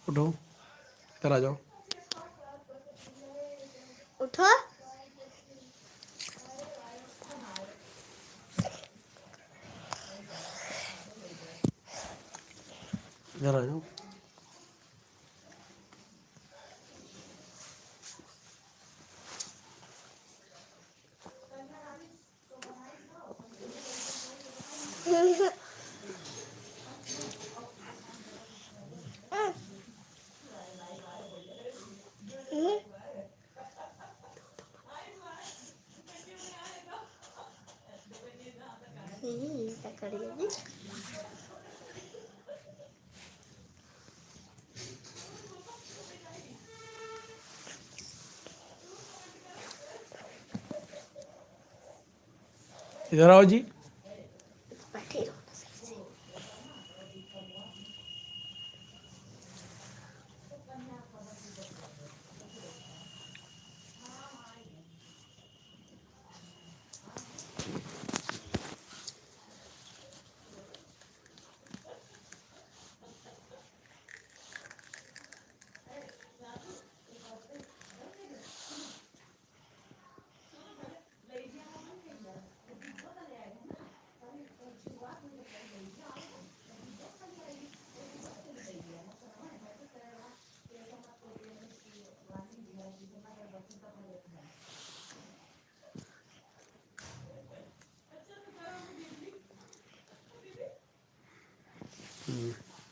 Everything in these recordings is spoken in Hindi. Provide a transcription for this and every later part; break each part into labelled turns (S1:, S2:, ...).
S1: उठो, इधर आ जाओ।
S2: उठो।
S1: इधर आ जाओ।
S2: क्या करेगी?
S1: इधर आओ जी।
S2: बैठे रहो ना सही से।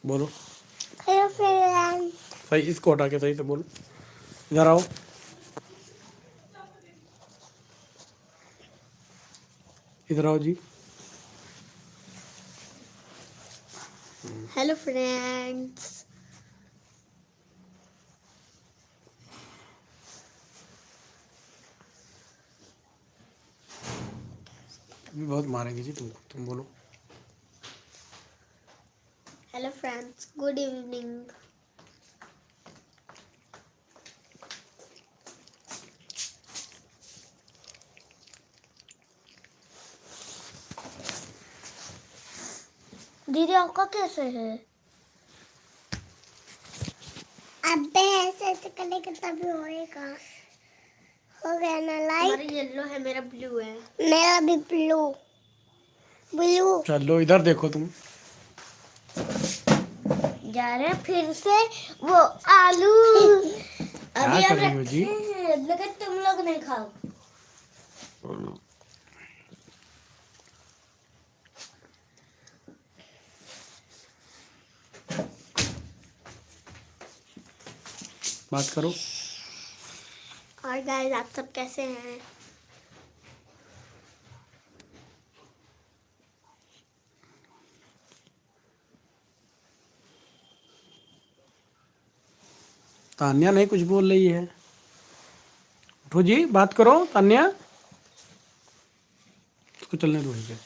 S1: बोलो
S2: हेलो फ्रेंड।
S1: सही, इसको हटा के सही से बोलो। इधर आओ। इधर आओ जी।
S2: Hello friends.
S1: अभी बहुत मारेंगे जी तुमको, तुम बोलो।
S2: Hello friends, good evening. दीदी आपका कैसे है? अबे ऐसे ऐसे करेंगे तभी होएगा। हो गया ना लाइट? हमारा येलो है, मेरा ब्लू है। मेरा भी ब्लू। ब्लू
S1: चलो इधर देखो तुम।
S2: जा रहे हैं फिर से वो आलू।
S1: क्या
S2: अभी
S1: कर
S2: हम
S1: रही हो जी?
S2: रखे हैं लेकिन तुम लोग नहीं खाओ।
S1: बात करो।
S2: और गाइस आप सब कैसे हैं?
S1: तान्या नहीं कुछ बोल रही है। उठो जी, बात करो तान्या। इसको चलने दो ठीक है।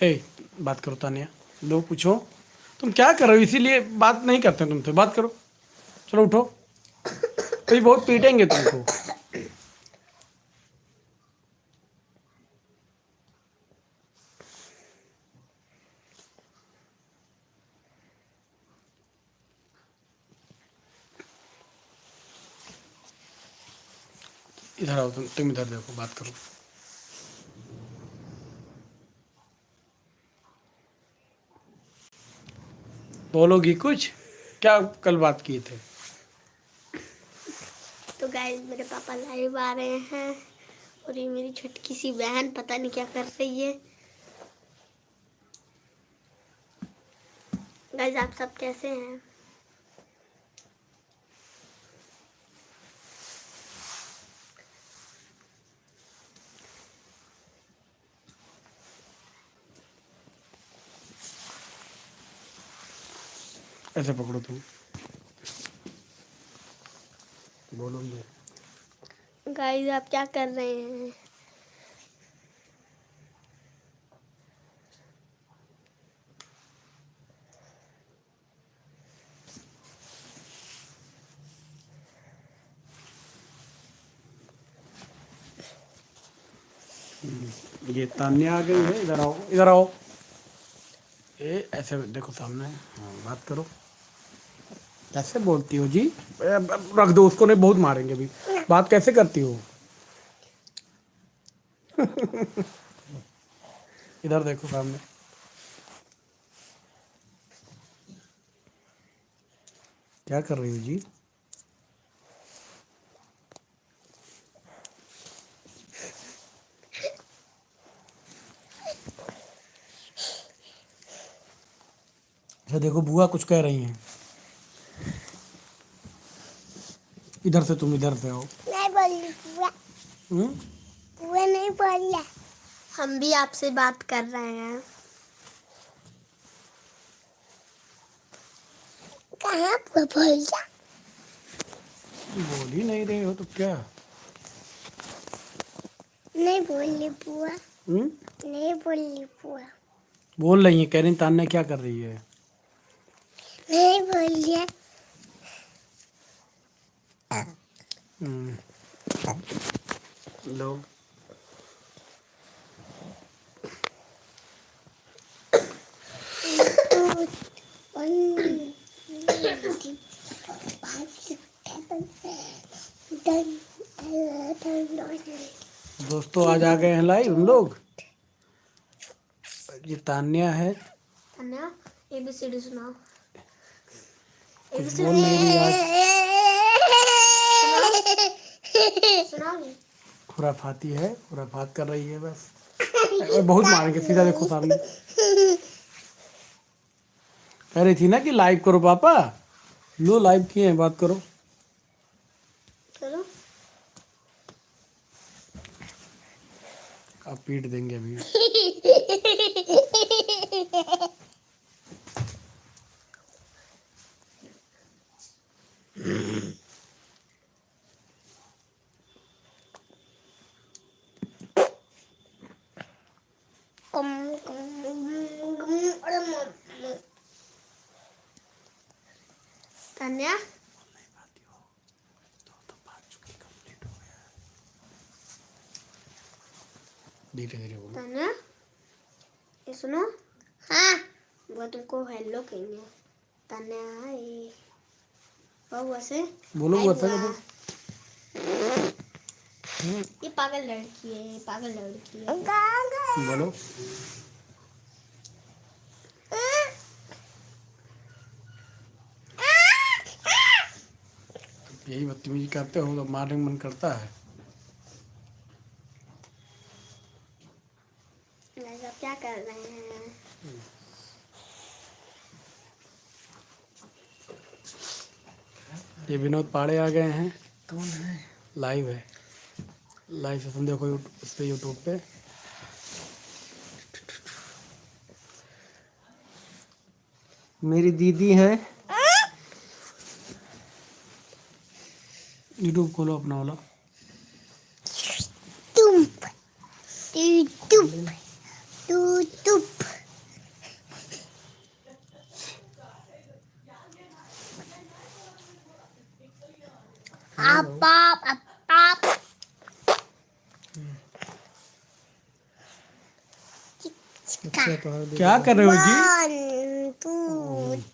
S1: ए, बात करो तान्या। लो पूछो। तुम क्या कर रहे हो? इसीलिए बात नहीं करते तुमसे। बात करो। चलो उठो, अभी बहुत पीटेंगे तुमको। इधर आओ, तुम इधर देखो, बात करो। बोलोगी कुछ? क्या कल बात किए थे?
S2: तो गाइस मेरे पापा लाइव आ रहे हैं और ये मेरी छोटकी सी बहन पता नहीं क्या कर रही है। गाइस आप सब कैसे हैं?
S1: ऐसे पकड़ो तुम। बोलो।
S2: गाइस आप क्या कर रहे हैं?
S1: ये तान्या आ गई है, इधर आओ इधर आओ। ये ऐसे देखो सामने, हाँ बात करो। कैसे बोलती हो जी? रख दो उसको, नहीं बहुत मारेंगे अभी। बात कैसे करती हो? इधर देखो सामने। क्या कर रही हो जी? अच्छा देखो, बुआ कुछ कह रही हैं। इधर से, तुम इधर से आओ।
S2: नहीं बोली बुआ।
S1: हम्म?
S2: बुआ नहीं बोली। हम भी आपसे बात कर रहे हैं। कहाँ बुआ बोल जा?
S1: बोल ही नहीं रहे हो तो क्या?
S2: नहीं बोली बुआ।
S1: हम्म?
S2: नहीं बोली बुआ।
S1: बोल रही है, कह रही तान्या क्या कर रही है?
S2: नहीं बोली।
S1: हम्म। लो। दोस्तों आज आ गए हैं लाइव हम लोग। ये तान्या है।
S2: तान्या ABCD सुनाओ।
S1: कुछ बोल नहीं रही आज।
S2: सुनाओ।
S1: खुराफाती है, खुराफात कर रही है बस। और बहुत मारेंगे, सीधा देखो सामने। कह रही थी ना कि लाइव करो पापा। लो लाइव किए हैं, बात करो।
S2: चलो।
S1: आप पीट देंगे अभी।
S2: तान्या
S1: धीरे धीरे बोलो।
S2: तान्या ये सुनो। हाँ वो तुमको हेलो कहेंगे। तान्या हाय। वो से
S1: बोलो
S2: हाय
S1: वो
S2: बुआ।
S1: बोलो।
S2: ये पागल लड़की है, ये पागल लड़की है।
S1: बोलो। यही बदतमीजी करते हो तो मारने का मन करता है।
S2: आप क्या कर रहे हैं?
S1: ये विनोद पाड़े आ गए हैं। कौन है? लाइव है, लाइव सेशन देखो उस पे, यूट्यूब पे। मेरी दीदी है। यूट्यूब खोलो अपना वाला।
S2: तुम यूट्यूब यूट्यूब आप
S1: क्या कर रहे हो जी?
S2: 1 2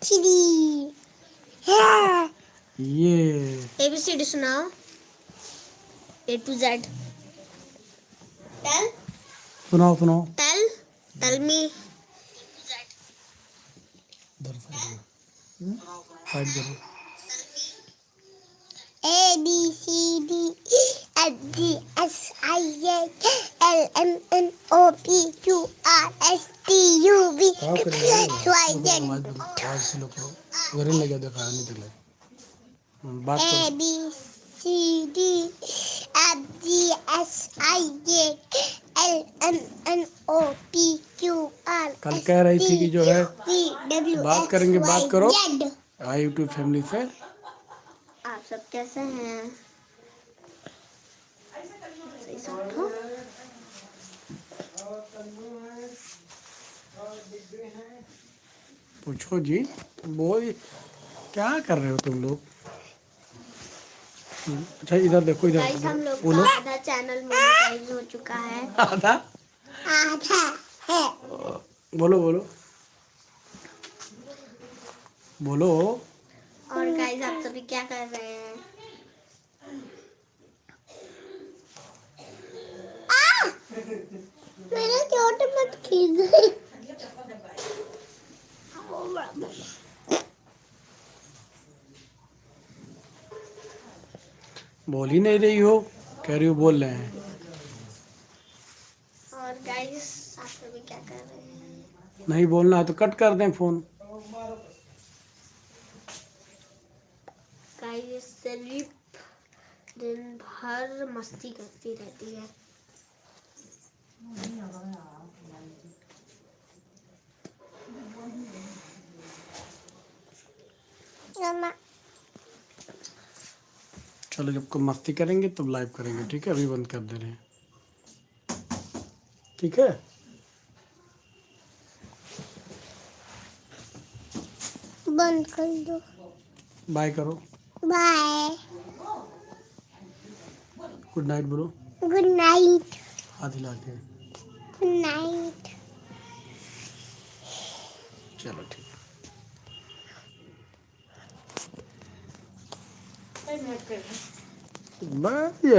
S2: 3
S1: ये
S2: ABCD सुनाओ। A to Z.
S1: सुनाओ सुनाओ।
S2: Tell me.
S1: इधर साइड करो।
S2: A B C D E F G H I J L M N O P Q R S T U V W X Y Z.
S1: आवाज से लो करो। वरन लगे देखा नहीं चले। बात
S2: A
S1: करो।
S2: B C D F G H I J L M N O P Q R
S1: कल
S2: S
S1: कह रही थी कि
S2: T
S1: जो है
S2: V W
S1: बात
S2: X
S1: करेंगे,
S2: Y
S1: बात करो।
S2: Z.
S1: हाँ यूट्यूब फैमिली से।
S2: आप सब कैसे हैं? सही सब हो?
S1: पूछो जी। बोल, क्या कर रहे हो तुम लोग? अच्छा इधर देखो, इधर
S2: गाइस हम लोग
S1: बोलो।
S2: का आधा चैनल मोनेटाइज हो चुका है।
S1: आधा
S2: आधा है।
S1: बोलो बोलो बोलो।
S2: और गाइस आप सभी क्या कर रहे हैं? मेरा चोट मत खींच।
S1: बोल ही नहीं रही हो, कह रही हो बोल रहे हैं।
S2: और गाइस आप सभी क्या कर रहे हैं?
S1: नहीं बोलना है तो कट कर दें फोन।
S2: गाइस सिर्फ दिन भर मस्ती करती रहती है।
S1: चलो जब को मस्ती करेंगे तब लाइव करेंगे, ठीक है? अभी बंद कर दे रहे हैं, ठीक है?
S2: बंद कर दो।
S1: बाय करो,
S2: बाय।
S1: गुड नाइट बोलो।
S2: Good night.
S1: हाथ हिला के।
S2: Good night.
S1: चलो ठीक है। बाय।